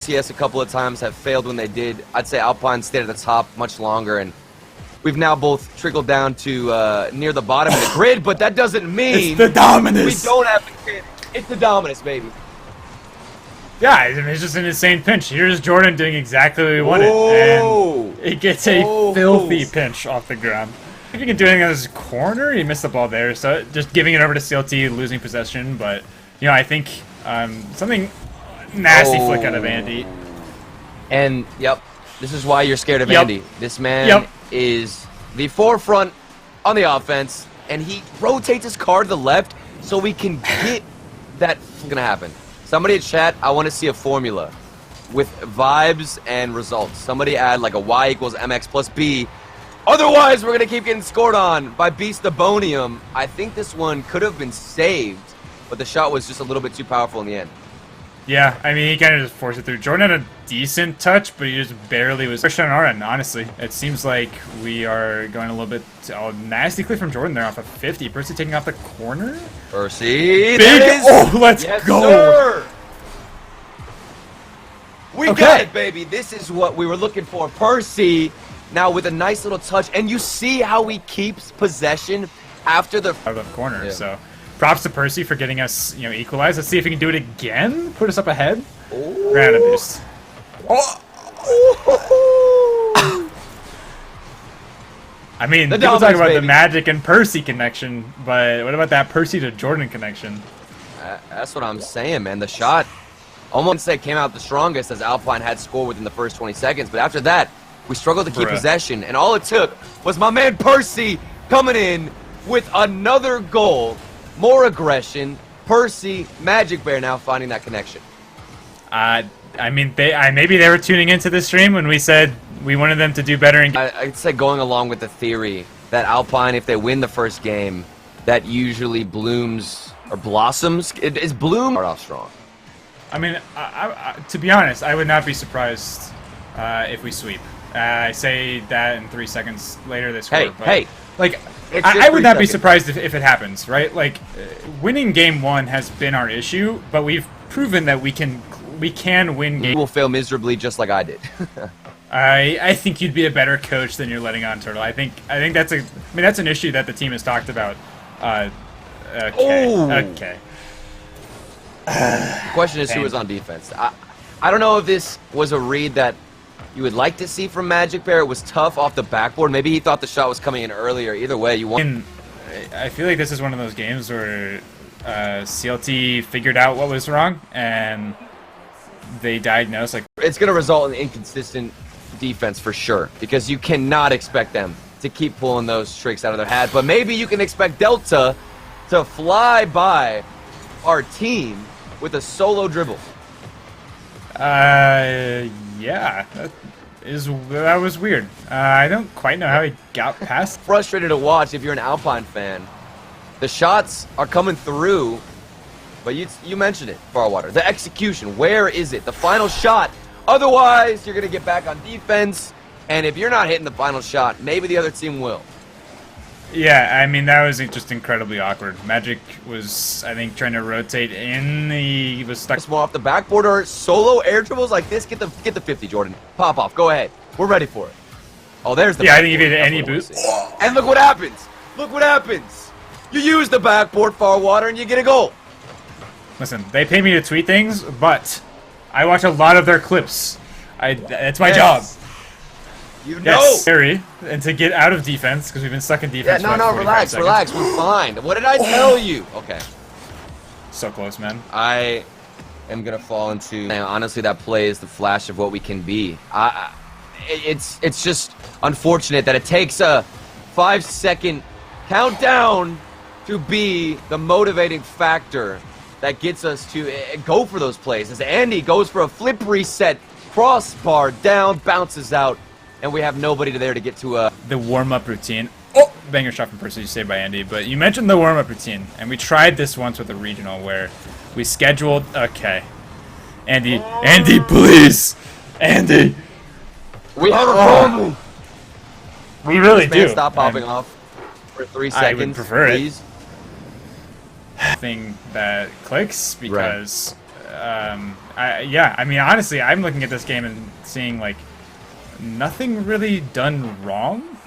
RLCS a couple of times have failed when they did. I'd say Alpine stayed at the top much longer, and we've now both trickled down to near the bottom of the grid, but that doesn't mean it's the dominus. We don't have the kid. It's the dominus, baby. Yeah, I mean, it's just an insane pinch. Here's Jordan doing exactly what we wanted, and he gets a filthy pinch off the ground. If he can do anything on his corner, he missed the ball there, so just giving it over to CLT, losing possession, but, you know, I think something nasty flick out of Andy. And, yep, this is why you're scared of Andy. This man is the forefront on the offense, and he rotates his car to the left so we can get that gonna happen. Somebody in chat, I want to see a formula with vibes and results. Somebody add like a y equals mx plus b. Otherwise, we're going to keep getting scored on by Beast the Bonium. I think this one could have been saved, but the shot was just a little bit too powerful in the end. Yeah, I mean, he kind of just forced it through. Jordan had a decent touch, but he just barely was pushed on our end, honestly. It seems like we are going a little bit nasty clip from Jordan there off of 50. Percy taking off the corner. Percy, big, let's go. Sir. We got it, baby. This is what we were looking for. Percy now with a nice little touch, and you see how he keeps possession after the out of the corner. So props to Percy for getting us, you know, equalized. Let's see if he can do it again. Put us up ahead. Granite boost. I mean, people talk about the Magic and Percy connection, but what about that Percy to Jordan connection? That's what I'm saying, man. The shot almost came out the strongest as Alpine had scored within the first 20 seconds, but after that, we struggled to keep possession, and all it took was my man Percy coming in with another goal, more aggression. Percy, Magic Bear now finding that connection. I mean, maybe they were tuning into the stream when we said we wanted them to do better. I'd say going along with the theory that Alpine, if they win the first game, that usually blooms or blossoms. Is bloom or off strong? I mean, to be honest, I would not be surprised if we sweep. I say that in 3 seconds later they score. Like, I would not be surprised if it happens, right? Like, winning game one has been our issue, but we've proven that we can win games. You will fail miserably just like I did. I think you'd be a better coach than you're letting on, Turtle. I think that's that's an issue that the team has talked about. Okay. The question is who was on defense. I don't know if this was a read that you would like to see from Magic Bear. It was tough off the backboard. Maybe he thought the shot was coming in earlier. Either way, you won. I feel like this is one of those games where CLT figured out what was wrong and they diagnosed. Like, it's going to result in inconsistent defense for sure, because you cannot expect them to keep pulling those tricks out of their hat. But maybe you can expect Delta to fly by our team with a solo dribble. Yeah, that was weird. I don't quite know how he got past. Frustrated to watch if you're an Alpine fan. The shots are coming through, but you mentioned it, Farwater. The execution, where is it? The final shot. Otherwise, you're going to get back on defense, and if you're not hitting the final shot, maybe the other team will. Yeah, I mean, that was just incredibly awkward. Magic was, I think, trying to rotate in. He was stuck. More off the backboard or solo air dribbles like this. Get the 50, Jordan. Pop off. Go ahead. We're ready for it. Oh, there's the I think if he had any boost. And look what happens. Look what happens. You use the backboard, Farwater, and you get a goal. Listen, they pay me to tweet things, but I watch a lot of their clips. That's my job. You know. Scary, and to get out of defense, because we've been stuck in defense. Yeah, no, relax. We're fine. What did I tell you? Okay. So close, man. I am going to fall into... Honestly, that play is the flash of what we can be. It's just unfortunate that it takes a 5-second countdown to be the motivating factor that gets us to go for those plays. As Andy goes for a flip reset, crossbar down, bounces out, and we have nobody there to get to the warm-up routine. Oh, banger shot from Percy, saved by Andy. But you mentioned the warm-up routine, and we tried this once with a regional where we scheduled. Okay, Andy, please, Andy. We have a problem. We really do. Stop popping off for 3 seconds. I would prefer please. Thing that clicks because Yeah, I mean, honestly, I'm looking at this game and seeing, like, nothing really done wrong.